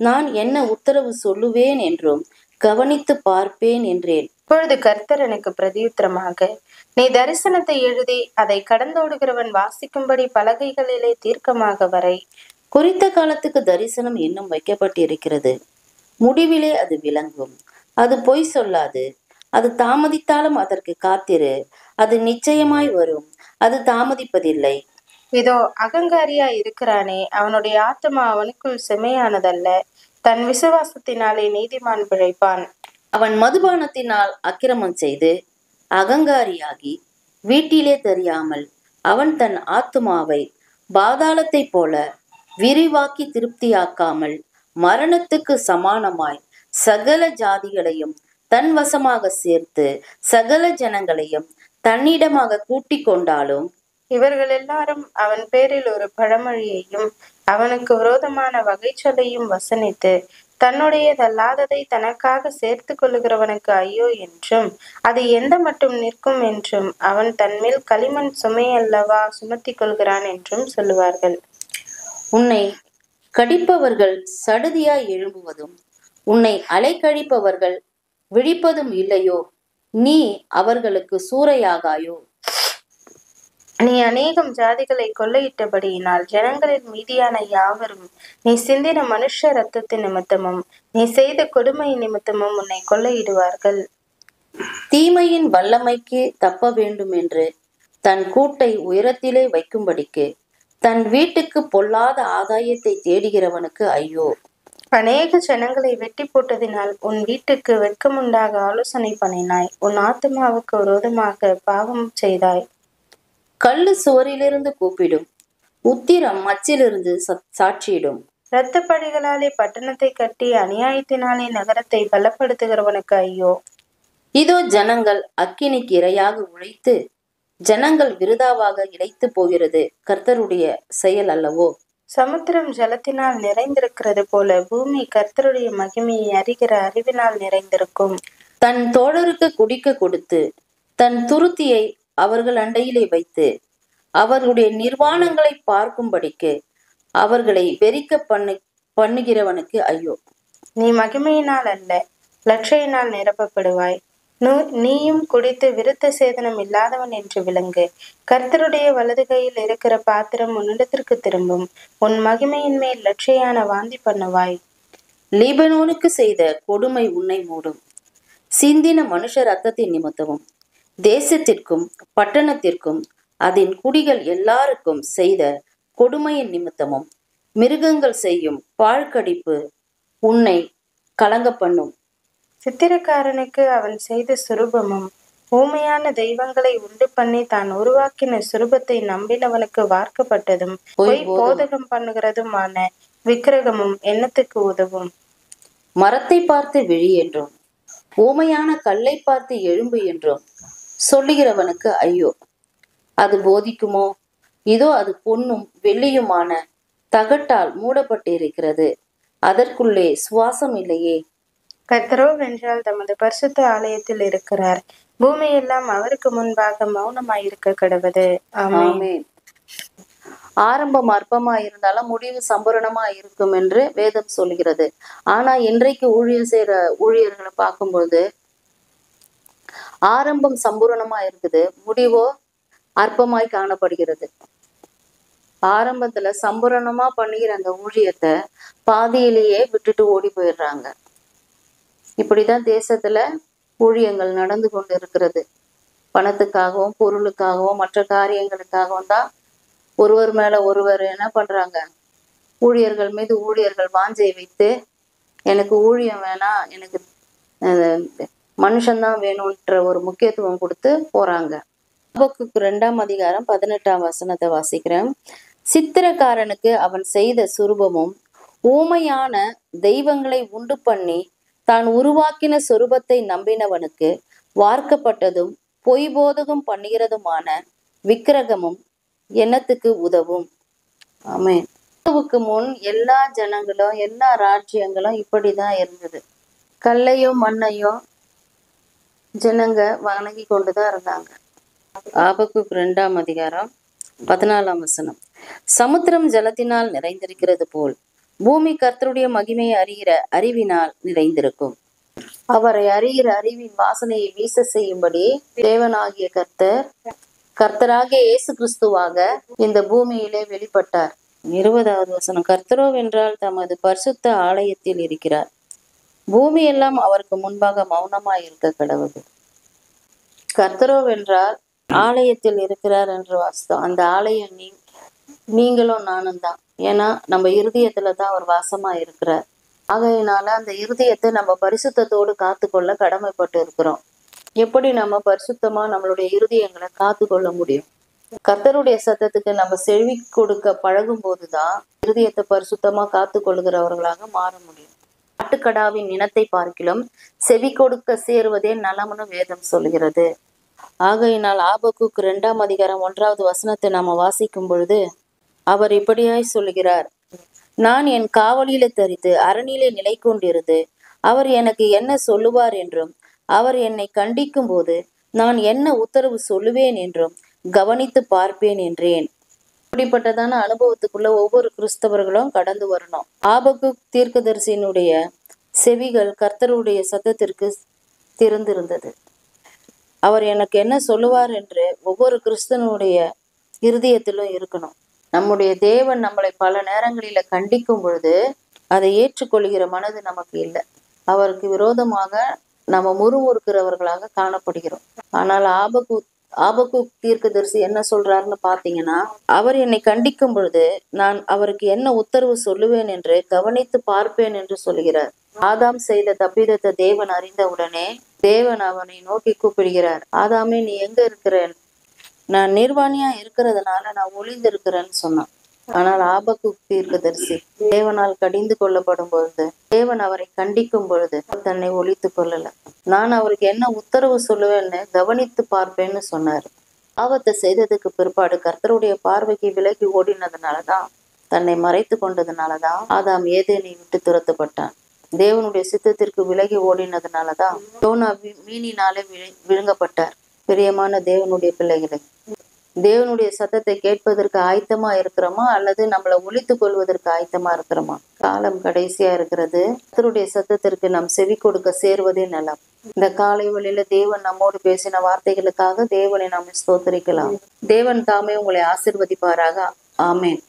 நான் என்ன உத்தரவு சொல்லுவேன் என்றும் கவனித்து பார்ப்பேன் என்றேன். இப்பொழுது கர்த்தர் எனக்கு பிரதியுத்தரமாக, நீ தரிசனத்தை எழுதி அதை கடந்தோடுகிறவன் வாசிக்கும்படி பலகைகளிலே தீர்க்கமாக வரை. குறித்த காலத்துக்கு தரிசனம் இன்னும் வைக்கப்பட்டிருக்கிறது. முடிவிலே அது விளங்கும். அது பொய் சொல்லாது. அது தாமதித்தாலும் அதற்கு காத்திரு. அது நிச்சயமாய் வரும். அது தாமதிப்பதில்லை. இதோ அகங்காரியா இருக்கிறானே, அவனுடைய ஆத்மா அவனுக்குள் செமையானதல்ல. தன் விசுவாசத்தினாலே நீதிமான் பிழைப்பான். அவன் மதுபானத்தினால் அக்கிரமம் செய்து அகங்காரியாகி வீட்டிலே தெரியாமல் அவன் தன் ஆத்துமாவை பாதாளத்தைப் போல விரிவாக்கி திருப்தியாக்காமல் மரணத்துக்கு சமானமாய் சகல ஜாதிகளையும் தன் வசமாக சேர்த்து சகல ஜனங்களையும் தன்னிடமாக கூட்டிக் கொண்டாலும் இவர்கள் எல்லாரும் அவன் பேரில் ஒரு பழமொழியையும் அவனுக்கு விரோதமான வகைச்சொல்லையும் வசனித்து தன்னுடையதல்லாததை தனக்காக சேர்த்து கொள்ளுகிறவனுக்கு ஐயோ என்றும் அது எந்த மட்டும் நிற்கும் என்றும் அவன் தன்மேல் களிமண் சுமையல்லவா சுமத்தி கொள்கிறான் என்றும் சொல்லுவார்கள். உன்னை கடிப்பவர்கள் சடுதியாய் எழும்புவதும் உன்னை அலைக்கழிப்பவர்கள் விழிப்பதும் இல்லையோ? நீ அவர்களுக்கு சூறையாகாயோ? நீ அநேகம் ஜாதிகளை கொள்ளையிட்டபடியினால் ஜனங்களின் மீதியான யாவரும் நீ சிந்தின மனுஷ ரத்தத்தின் நிமித்தமும் நீ செய்த கொடுமை நிமித்தமும் உன்னை கொள்ளையிடுவார்கள். தீமையின் வல்லமைக்கு தப்ப வேண்டும் என்று தன் கூட்டை உயரத்திலே வைக்கும்படிக்கு தன் வீட்டுக்கு பொல்லாத ஆதாயத்தை தேடுகிறவனுக்கு ஐயோ. அநேக ஜனங்களை வெட்டி போட்டதினால் உன் வீட்டுக்கு வெட்கமுண்டாக ஆலோசனை பண்ணினாய். உன் ஆத்மாவுக்கு விரோதமாக பாவம் செய்தாய். கல்லு சுவரிலிருந்து கூப்பிடும், உத்திரம் மச்சிலிருந்து சாட்சியிடும். இரத்த பழிகளாலே பட்டணத்தை கட்டி அநியாயத்தினாலே நகரத்தை பலப்படுத்துகிறவனுக்கு ஐயோ. இதோ ஜனங்கள் அக்கினிக்கு இரையாக உழைத்து ஜனங்கள் விருதாவாக இழைத்து போகிறது கர்த்தருடைய செயல் அல்லவோ? சமுத்திரம் ஜலத்தினால் நிறைந்திருக்கிறது போல பூமி கர்த்தருடைய மகிமையை அறிகிற அறிவினால் நிறைந்திருக்கும். தன் தோழருக்கு குடிக்க கொடுத்து தன் துருத்தியை அவர்கள் அண்டையிலே வைத்து அவர்களுடைய நிர்வாணங்களை பார்க்கும்படிக்கு அவர்களை வெறிக்க பண்ணுகிறவனுக்கு ஐயோ. நீ மகிமையினால் அல்ல லட்சையினால் நிரப்பப்படுவாய். நீயும் குடித்து விருத்த சேதனம் இல்லாதவன் என்று விளங்கு. கர்த்தருடைய வலது கையில் இருக்கிற பாத்திரம் உன்னிடத்திற்கு திரும்பும். உன் மகிமையின் மேல் லட்சையான வாந்தி பண்ணுவாய். லீபனோனுக்கு செய்த கொடுமை உன்னை மூடும். சிந்தின மனுஷ ரத்தத்தின் நிமித்தமும் தேசத்திற்கும் பட்டணத்திற்கும் அதன் குடிகள் எல்லாருக்கும் செய்த கொடுமையின் நிமித்தமும் மிருகங்கள் செய்யும் பாழ்கடிப்பு உன்னை கலங்க பண்ணும். சித்திரக்காரனுக்கு அவன் செய்த சுரூபமும் ஊமையான தெய்வங்களை உண்டு பண்ணி தான் உருவாக்கின சுரூபத்தை நம்பினவனுக்கு வார்க்கப்பட்டதும் பொய் போதகம் பண்ணுகிறதுமான விக்கிரகமும் எண்ணத்துக்கு உதவும். மரத்தை பார்த்து விழி என்றும் ஊமையான கல்லை பார்த்து எழும்பு என்றும் சொல்லுகிறவனுக்கு ஐயோ. அது போதிக்குமோ? இதோ அது பொன்னும் வெள்ளியுமான தகட்டால் மூடப்பட்டிருக்கிறது, அதற்குள்ளே சுவாசம் இல்லையே. கர்த்தரோ வென்றால் தமது பரிசுத்த ஆலயத்தில் இருக்கிறார். பூமியெல்லாம் அவருக்கு முன்பாக மௌனமாயிருக்க கடவது. ஆமென். ஆரம்பம் அற்பமா இருந்தாலும் முடிவு சம்பூரணமா இருக்கும் என்று வேதம் சொல்கிறது. ஆனா இன்றைக்கு ஊழியர் செய்யற ஊழியர்களை பார்க்கும்போது ஆரம்பம் சம்பூரணமா இருக்குது, முடிவோ அற்பமாய் காணப்படுகிறது. ஆரம்பத்துல சம்பூரணமா பண்ணுகிற அந்த ஊழியத்தை பாதியிலேயே விட்டுட்டு ஓடி போயிடுறாங்க. இப்படிதான் தேசத்துல ஊழியங்கள் நடந்து கொண்டு இருக்கிறது. பணத்துக்காகவும் பொருளுக்காகவும் மற்ற காரியங்களுக்காகவும் தான் ஒருவர் மேல ஒருவர் என்ன பண்றாங்க, ஊழியர்கள் மீது ஊழியர்கள் வாஞ்சை வைத்து எனக்கு ஊழியம் வேணாம், எனக்கு மனுஷன்தான் வேணும்ன்ற ஒரு முக்கியத்துவம் கொடுத்து போறாங்க. ஆபக்குக்கு 2ஆம் அதிகாரம் 18ஆம் வசனத்தை வாசிக்கிறேன். சித்திரக்காரனுக்கு அவன் செய்த சுரூபமும் ஊமையான தெய்வங்களை உண்டு பண்ணி தான் உருவாக்கின சொரூபத்தை நம்பினவனுக்கு வார்க்கப்பட்டதும் பொய் போதகம் பண்ணுகிறதுமான விக்கிரகமும் எண்ணத்துக்கு உதவும். ஆமென். கிறிஸ்துவுக்கு முன் எல்லா ஜனங்களும் எல்லா ராஜ்யங்களும் இப்படிதான் இருந்தது. கல்லையும் மண்ணையும் ஜனங்க வணங்கி கொண்டுதான் இருந்தாங்க. ஆபக்குக்கு 2ஆம் அதிகாரம் 14ஆம் வசனம். சமுத்திரம் ஜலத்தினால் நிறைந்திருக்கிறது போல் பூமி கர்த்தருடைய மகிமையை அறிகிற அறிவினால் நிறைந்திருக்கும். அவரை அறிகிற அறிவின் வாசனையை வீச செய்யும்படி தேவனாகிய கர்த்தராகிய இயேசு கிறிஸ்துவாக இந்த பூமியிலே வெளிப்பட்டார். 20வது வசனம். கர்த்தரோ வென்றால் தமது பரிசுத்த ஆலயத்தில் இருக்கிறார். பூமி எல்லாம் அவருக்கு முன்பாக மௌனமாய் இருக்க கடவுது. கர்த்தரோ வென்றால் ஆலயத்தில் இருக்கிறார் என்று வாசித்தோம். அந்த ஆலயம் நீங்களும் நானும் தான். ஏன்னா நம்ம இருதயத்துலதான் அவர் வாசமா இருக்கிறார். ஆகையினால அந்த இருதயத்தை நம்ம பரிசுத்தத்தோடு காத்துக்கொள்ள கடமைப்பட்டு இருக்கிறோம். எப்படி நம்ம பரிசுத்தமா நம்மளுடைய இருதயங்களை காத்து கொள்ள முடியும்? கர்த்தருடைய சத்தத்துக்கு நம்ம செவி கொடுக்க பழகும் போதுதான் இருதயத்தை பரிசுத்தமா காத்து கொள்கிறவர்களாக மாற முடியும். ஆட்டுக்கடாவின் இனத்தை பார்க்கிலும் செவி கொடுக்க சேருவதே நலம்னு வேதம் சொல்கிறது. ஆகையினால் ஆபக்குக்கு 2ஆம் அதிகாரம் 1வது வசனத்தை நாம வாசிக்கும் பொழுது அவர் இப்படியாய் சொல்லுகிறார். நான் என் காவலில தரித்து அரணிலே நிலை கொண்டிருந்து அவர் எனக்கு என்ன சொல்லுவார் என்றும் அவர் என்னை கண்டிக்கும் போது நான் என்ன உத்தரவு சொல்லுவேன் என்றும் கவனித்து பார்ப்பேன் என்றேன். இப்படிப்பட்டதான அனுபவத்துக்குள்ள ஒவ்வொரு கிறிஸ்தவர்களும் கடந்து வரணும். ஆபக்குக் தீர்க்கதரிசியினுடைய செவிகள் கர்த்தருடைய சத்தத்திற்கு திறந்திருந்தது. அவர் எனக்கு என்ன சொல்லுவார் என்று ஒவ்வொரு கிறிஸ்தனுடைய இருதயத்திலும் இருக்கணும். நம்முடைய தேவன் நம்மளை பல நேரங்களில கண்டிக்கும் பொழுது அதை ஏற்றுக்கொள்கிற மனது நமக்கு இல்லை. அவருக்கு விரோதமாக நம்ம முறுமுறுக்கிறவர்களாக காணப்படுகிறோம். ஆனால் ஆபக்குக் தீர்க்கதரிசி என்ன சொல்றாருன்னு பாத்தீங்கன்னா, அவர் என்னை கண்டிக்கும் பொழுது நான் அவருக்கு என்ன உத்தரவு சொல்லுவேன் என்று கவனித்து பார்ப்பேன் என்று சொல்கிறார். ஆதாம் செய்த தப்பிதத்தை தேவன் அறிந்தவுடனே தேவன் அவனை நோக்கி கூப்பிடுகிறார். ஆதாமே, நீ எங்க இருக்கிற? நான் நிர்வாணியா இருக்கிறதுனால நான் ஒளிந்து இருக்கிறேன்னு சொன்னான். ஆனால் ஆபக்குக் தீர்க்கதரிசி தேவனால் கடிந்து கொள்ளப்படும் பொழுது, தேவன் அவரை கண்டிக்கும் பொழுது தன்னை ஒளித்து கொள்ளல. நான் அவருக்கு என்ன உத்தரவு சொல்லுவேன்னு கவனித்து பார்ப்பேன்னு சொன்னாரு. பாவத்தை செய்ததுக்கு பிற்பாடு கர்த்தருடைய பார்வைக்கு விலகி ஓடினதுனாலதான், தன்னை மறைத்து கொண்டதுனாலதான் ஆதாம் ஏதேனை விட்டு துரத்தப்பட்டான். தேவனுடைய சித்தத்திற்கு விலகி ஓடினதுனாலதான் யோனா மீனினாலே விழுங்கப்பட்டார். பிரியமான தேவனுடைய பிள்ளைகளை, தேவனுடைய சத்தத்தை கேட்பதற்கு ஆயத்தமா இருக்கிறோமா அல்லது நம்மளை ஒழித்து கொள்வதற்கு ஆயத்தமா இருக்கிறோமா? காலம் கடைசியா இருக்கிறது. கர்த்தருடைய சத்தத்திற்கு நாம் செவி கொடுக்க சேர்வதே நலம். இந்த காலை வேளையில தேவன் நம்மோடு பேசின வார்த்தைகளுக்காக தேவனை நாம் ஸ்தோத்திரிக்கலாம். தேவன் தாமே உங்களை ஆசீர்வதிப்பாராக. ஆமேன்.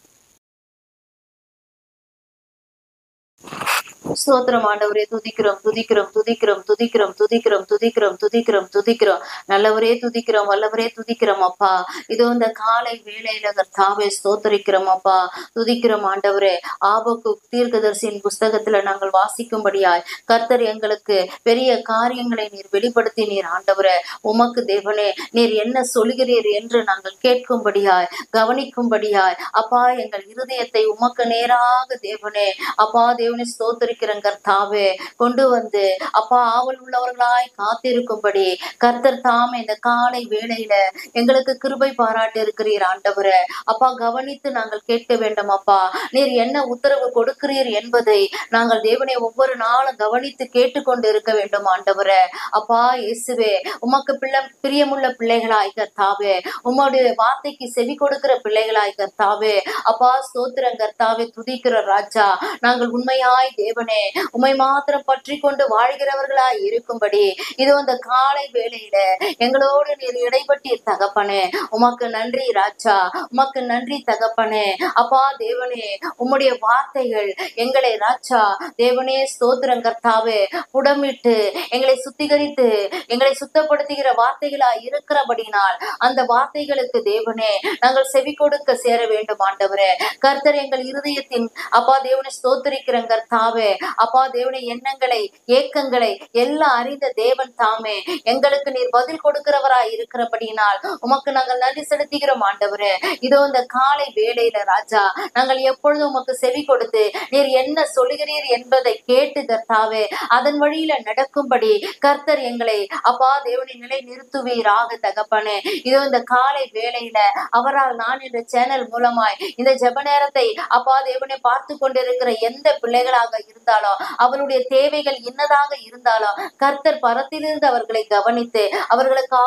ஸ்தோத்திரம் ஆண்டவரே, துதிக்கிறோம் துதிக்கிறோம் துதிக்கிறோம் துதிக்கிறோம் துதிக்கிறோம் துதிக்கிறோம் துதிக்கிறோம் துதிக்கிறோம். நல்லவரே துதிக்கிறோம், வல்லவரே துதிக்கிறோம் அப்பா. இதோ இந்த காலை வேளையில கர்த்தாவே ஸ்தோத்திரிக்கிறோம் அப்பா, துதிக்கிறோம் ஆண்டவரே. ஆபக்குக் தீர்க்கதரிசியின் புஸ்தகத்துல நாங்கள் வாசிக்கும்படியாய் கர்த்தர் எங்களுக்கு பெரிய காரியங்களை நீர் வெளிப்படுத்தினீர் ஆண்டவரே. உமக்கு தேவனே நீர் என்ன சொல்கிறீர் என்று நாங்கள் கேட்கும்படியாய் கவனிக்கும்படியாய் அப்பா எங்கள் இருதயத்தை உமக்கு நேராக தேவனே அப்பா தேவனே ஸ்தோத்திரிக்கிறேன் கர்த்தாவே கொண்டு வந்து அப்பா ஆவல் உள்ளவர்களாய் காத்திருக்கும்படி கர்த்தர் தாமே இந்த காலை வேளையில எங்களுக்கு கிருபை பாராட்டி இருக்கிறீர் ஆண்டவரே. அப்பா கவனித்து நாங்கள் கேட்க வேண்டும் அப்பா. நீர் என்ன உத்தரவு கொடுக்கிறீர் என்பதை நாங்கள் தேவனை ஒவ்வொரு நாளும் கவனித்து கேட்டுக்கொண்டு இருக்க வேண்டும் ஆண்டவரே. அப்பா இயேசுவே, உமக்கு பிரியமுள்ள பிள்ளைகளாய் கர்த்தாவே, உம்முடைய வார்த்தைக்கு செவி கொடுக்கிற பிள்ளைகளாய் கர்த்தாவே அப்பா ஸ்தோத்திரம் கர்த்தாவே, துதிக்கிற ராஜா. நாங்கள் உண்மையாய் தேவனே உம்மை மாத்திரம் பற்றி கொண்டு வாழ்கிறவர்களாய் இருக்கும்படி இதோ இந்த காலை வேளையில எங்களோடு நீர் இடைப்பட்டீர் தகப்பனே. உமக்கு நன்றி ராஜா, உமக்கு நன்றி தகப்பனே. அப்பா தேவனே, உம்முடைய வார்த்தைகள் எங்களை ராஜா தேவனே ஸ்தோத்திரம் கர்த்தாவே புடமிட்டு எங்களை சுத்திகரித்து எங்களை சுத்தப்படுத்துகிற வார்த்தைகளாய் இருக்கிறபடினால் அந்த வார்த்தைகளுக்கு தேவனே நாங்கள் செவி கொடுக்க சேர வேண்டும் ஆண்டவரே. கர்த்தர் எங்கள் இருதயத்தின் அப்பா தேவனை ஸ்தோத்திரிக்கிற கர்த்தாவே அப்பா தேவனை எண்ணங்களை ஏக்கங்களை எல்லாம் அறிந்த தேவன் தாமே எங்களுக்கு நீர் பதில் கொடுக்கிறவராய் இருக்கிறபடினால் உமக்கு நாங்கள் நன்றி செலுத்துகிறோம் ஆண்டவரே. இதோ இந்த காலை வேளையில ராஜா நாங்கள் எப்பொழுதும் உமக்கு செவி கொடுத்து நீர் என்ன சொல்லுகிறீர் என்பதை கேட்டு கர்த்தாவே அதன் வழியில நடக்கும்படி கர்த்தர் எங்களை அப்பா தேவனை நிலை நிறுத்துவீராக தகப்பனே. இதோ இந்த காலை வேளையில அவரால் நான் இந்த சேனல் மூலமாய் இந்த ஜெப நேரத்தை அப்பா தேவனை பார்த்து கொண்டிருக்கிற எந்த பிள்ளைகளாக இருந்தாலும் இருந்தாலும், அவருடைய தேவைகள் என்னதாக இருந்தாலும் கர்த்தர் பரத்திலிருந்து அவர்களை கவனித்து அவர்களுக்கு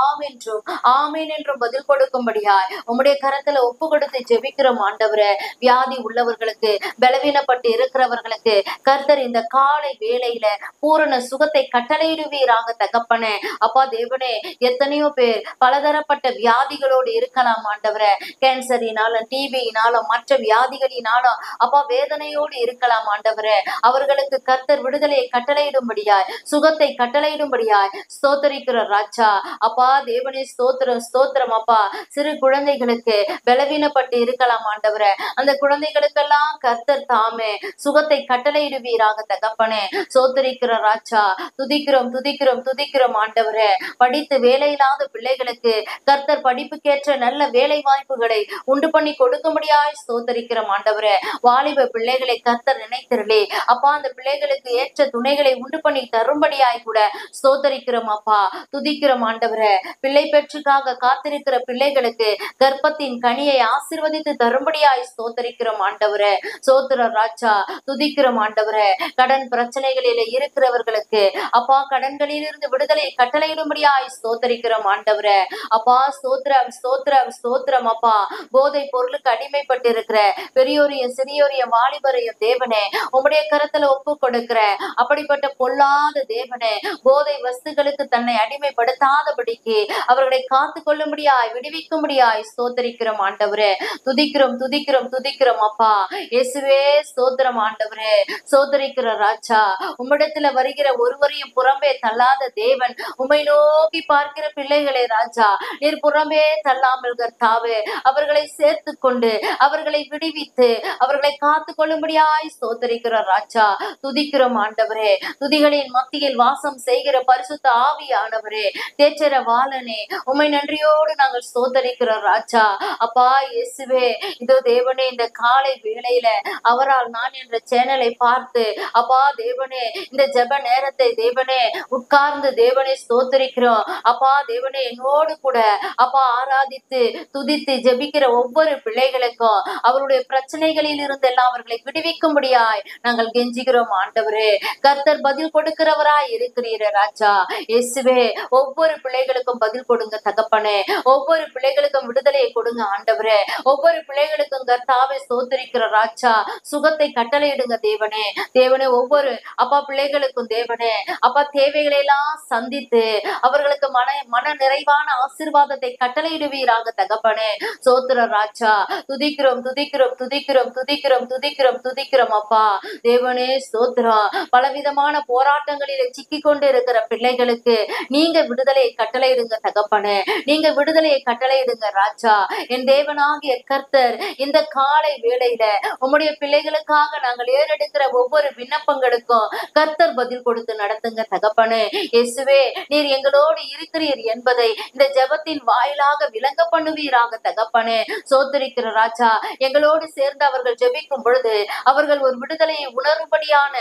ஆமேன் என்றும் பதில் கொடுக்கும்படியாய் உம்முடைய கரத்துல ஒப்பு கொடுத்து ஜெபிக்கிறோம் ஆண்டவரே. வியாதி உள்ளவர்களுக்கு, பலவீனப்பட்டு இருக்கிறவர்களுக்கு கர்த்தர் இந்த காலை வேளையில பூரண சுகத்தை கட்டளையிடுவீராக தகப்பனே. அப்பா தேவனே, எத்தனையோ பேர் பலதரப்பட்ட வியாதிகளோடு இருக்கலாம் ஆண்டவரே. கேன்சரினாலும், டிபியினாலும், மற்ற வியாதிகளினாலும் அப்பா வேதனையோடு இருக்கலாம் ஆண்டவரே. அவர்களுக்கு கர்த்தர் விடுதலையை கட்டளையிடும்படியாய், சுகத்தை கட்டளையிடும்படியாய் ஸ்தோத்தரிக்கிற ராஜா. அப்பா தேவனே, ஸ்தோத்திரம் ஸ்தோத்திரம் அப்பா. சிறு குழந்தைகளுக்கு பலவீனப்பட்டு இருக்கலாம் ஆண்டவரே. அந்த குழந்தைகளுக்கெல்லாம் கர்த்தர் தாமே சுகத்தை கட்டளையிடுவீராக தகப்பனே. ஸ்தோத்தரிக்கிற ராஜா. துதிக்கிறோம் துதிக்கிறோம் துதிக்கிறோம் ஆண்டவரே. படித்து வேலையில்லாத பிள்ளைகளுக்கு கர்த்தர் படிப்புக்கேற்ற நல்ல வேலை வாய்ப்புகளை உண்டு பண்ணி கொடுக்கும்படியாய் ஸ்தோத்தரிக்கிறோம் ஆண்டவரே. வாலிப பிள்ளைகளை கர்த்தர் நினைத்திரலே அப்பா, அந்த பிள்ளைகளுக்கு ஏற்ற துணைகளை உண்டு பண்ணி தரும்படியாய் கூட ஸ்தோத்தரிக்கிறோம் அப்பா. துதிக்கிறோம் ஆண்டவரே. பிள்ளை பெற்றுக்காக காத்திருக்கிற பிள்ளைகளுக்கு கர்ப்பத்தின் கனியை ஆசீர்வதித்து தரும்படியாய் ஸ்தோத்தரிக்கிறோம் ஆண்டவரே. ஸ்தோத்திர ராஜா. துதிக்கிறோம் ஆண்டவரே. கடன் பிரச்சனைகளில இருக்கிறவர்களுக்கு அப்பா கடன்களில் இருந்து விடுதலை கட்டளையிடும்படியாய் ஸ்தோத்தரிக்கிறோம் ஆண்டவரே. அப்பா ஸ்தோத்திரம் ஸ்தோத்திரம் ஸ்தோத்திரம் அப்பா. போதை பொருளுக்கு அடிமைப்பட்டு இருக்கிற பெரியோரையும் சிறியோரையும் வாலிபரையும் தேவனே உம்முடைய கரத்துல ஒப்பு கொடுக்கிற அப்படிப்பட்ட பொல்லாத தேவனே, போதை வஸ்துகளுக்கு தன்னை அடிமைப்படுத்தாதபடிக்கு அவர்களை காத்து கொள்ளும்படியாய் விடுவிக்கும்படியாய் ஸ்தோத்தரிக்கிறோம் ஆண்டவரே. துதிக்கிறோம் துதிக்கிறோம் துதிக்கிறோம் அப்பா. இயேசுவே ஸ்தோத்திரம் ஆண்டவரே. ஸ்தோத்தரிக்கிற ராஜா. உம்மிடத்துல வருகிற ஒருவரையும் புறம்பே தள்ளாத தேவன், உம்மை நோக்கி பார்க்கிற பிள்ளைகளே ராஜா, நீர் புறம்பே தள்ளாமல் கர்த்தாவே அவர்களை சேர்த்து கொண்டு அவர்களை விடுவித்து அவர்களை காத்து கொள்ளும்படியாய் ஸ்தோத்தரிக்கிற ராஜா. துதிக்கிறோம் ஆண்டவரே. துதிகளின் மத்தியில் வாசம் செய்கிற பரிசுத்த ஆவியானவரே, தேச்சர வாளனே, உம்மை நன்றியோடு நாங்கள் ஸ்தோத்தரிக்கிற ராஜா. அப்பா இயேசுவே, இதோ தேவனே, இந்த காலை வேளையில அவரால் நான் என்ற சேனலை பார்த்து அப்பா தேவனே இந்த ஜெப நேரத்தை தேவனே உட்கார்ந்து தேவனே ஸ்தோத்தரிக்கிறோம் அப்பா. தேவனே என்னோடு கூட அப்பா ஆராதித்து துதித்து ஜெபிக்கிற ஒவ்வொரு பிள்ளைகளுக்கும் அவருடைய பிரச்சனைகளில் இருந்து எல்லாம் அவர்களை விடுவிக்கும்படியாய் நாங்கள் கெஞ்சுகிறோம் ஆண்டவரே. கர்த்தர் பதில் கொடுக்கிறவராய் இருக்கிறீர ராஜா. இயேசுவே, ஒவ்வொரு பிள்ளைகளுக்கும் பதில் கொடுங்க தகப்பனே. ஒவ்வொரு பிள்ளைகளுக்கும் விடுதலையை கொடுங்க ஆண்டவரே. ஒவ்வொரு பிள்ளைகளுக்கும் கர்த்தாவை ஸ்தோத்தரிக்கிற ராஜா சுகத்தை கட்டளையிடுங்க தேவனே. தேவனே ஒவ்வொரு அப்பா பிள்ளைகளுக்கும் தேவனே அப்பா தேவைகளை எல்லாம் சந்தித்து அவர்களுக்கு மன நிறைவான ஆசீர்வாதத்தை கட்டளையிடுவீராக தகப்பனே. சோத்திர ராஜா. துதிக்கிறோம் துதிக்கிறோம் துதிக்கிறோம் துதிக்கிறோம் துதிக்கிறோம் துதிக்கிறோம் அப்பா. தேவனே ஸ்தோத்திரம். பலவிதமான போராட்டங்களிலே சிக்கி கொண்டு இருக்கிற பிள்ளைகளுக்கு நீங்க விடுதலையை கட்டளையிடுங்க தகப்பனே. நீங்க விடுதலையை கட்டளையிடுங்க ராஜா. என் தேவனாகிய கர்த்தர் இந்த காலை வேளையில உம்முடைய பிள்ளைகளுக்காக நாங்கள் ஏறெடுக்கிற ஒவ்வொரு விண்ணப்பங்களுக்கும் கர்த்தர் பதில் கொடுத்து நடத்துங்க தகப்பனே. இயேசுவே, நீர் எங்களோடு இருக்கிறீர் என்பதை இந்த ஜெபத்தின் வாயிலாக விளங்க பண்ணுவீராக தகப்பனே. சோத்தரிக்கிற ராஜா. எங்களோடு சேர்ந்து அவர்கள் ஜெபிக்கும் பொழுது அவர்கள் ஒரு விடுதலையை உணரும்படியான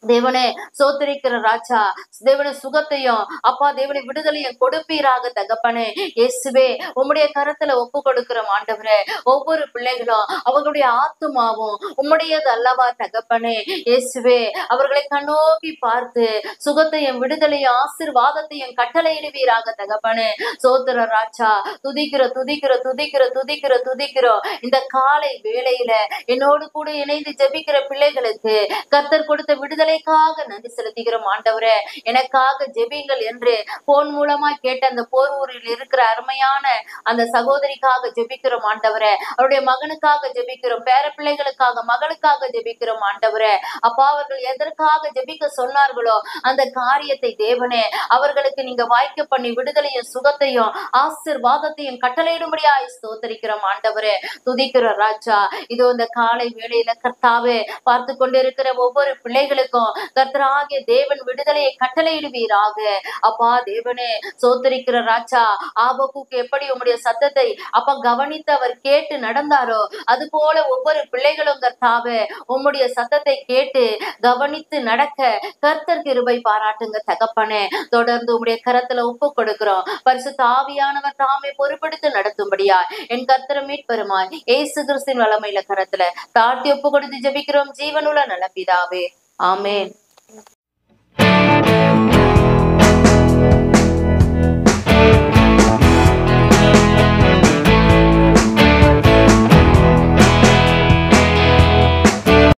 தேவனே சோத்தரிக்கிற ராஜா, தேவனை சுகத்தையும் அப்பா தேவனை விடுதலையும் கொடுப்பீராக தகப்பனே. இயேசுவே, உம்முடைய கரத்துல ஒப்பு கொடுக்கிறோம் ஆண்டவரே. ஒவ்வொரு பிள்ளைகளும் அவர்களுடைய ஆத்துமாவும் உம்முடையது அல்லவா தகப்பனே. இயேசுவே, அவர்களை கண்ணோக்கி பார்த்து சுகத்தையும் விடுதலையும் ஆசீர்வாதத்தையும் கட்டளையிடுவீராக தகப்பனே. சோத்திர ராஜா. துதிக்கிற துதிக்கிற துதிக்கிற துதிக்கிற துதிக்கிறோம் இந்த காலை வேளையில என்னோடு கூட இணைந்து ஜெபிக்கிற பிள்ளைகளுக்கு கர்த்தர் கொடுத்த விடுதலைக்காக நன்றி செலுத்துகிறோம் ஆண்டவரே. எனக்காக ஜெபிங்கள் என்று போன் மூலமா கேட்ட அந்த போரூரில் இருக்கிற அருமையான அந்த சகோதரிக்காக ஜெபிக்கிறோம் ஆண்டவரே. அவருடைய மகனுக்காக ஜெபிக்கிறோம், பேர பிள்ளைகளுக்காக மகளுக்காக ஜெபிக்கிறோம் ஆண்டவரே. அப்பா, அவர்கள் எதற்காக ஜெபிக்க சொன்னார்களோ அந்த காரியத்தை தேவனே அவர்களுக்கு நீங்க வாய்க்க பண்ணி விடுதலையும் சுகத்தையும் ஆசீர்வாதத்தையும் கட்டளையிடும்படியாய் ஸ்தோத்தரிக்கிறோம் ஆண்டவரே. துதிக்கிற ராஜா. இதோ இந்த காலை வேளையில கர்த்தாவே பார்த்து கொண்டிருக்கிற ஒவ்வொரு பிள்ளைகளுக்கும் கர்த்தராகிய தேவன் விடுதலையை கட்டளையிடுவீராக அப்பா. தேவனே சோத்தரிக்கிற ராஜா. ஆபகுக்கு எப்படி உம்முடைய சத்தத்தை அப்பா கவனித்து அவர் கேட்டு நடந்தாரோ அது போல ஒவ்வொரு பிள்ளைகளும் கர்த்தாவே உம்முடைய சத்தத்தை கேட்டு கவனித்து நடக்க கர்த்தர் கிருபை பாராட்டுங்க தகப்பனே. தொடர்ந்து உம்முடைய கரத்துல ஒப்பு கொடுக்கிறோம். பரிசுத்த ஆவியானவர் தாமே பொறுப்பெடுத்து நடத்தும்படியா என் கர்த்தர் மீட்பெருமாய் இயேசு கிறிஸ்துவின் வல்லமையுள்ள கரத்துல தாழ்த்தி ஒப்பு கொடுத்து ஜெபிக்கிறோம் ஜீவனுள்ள நல்ல பிதாவே. ஆமேன்.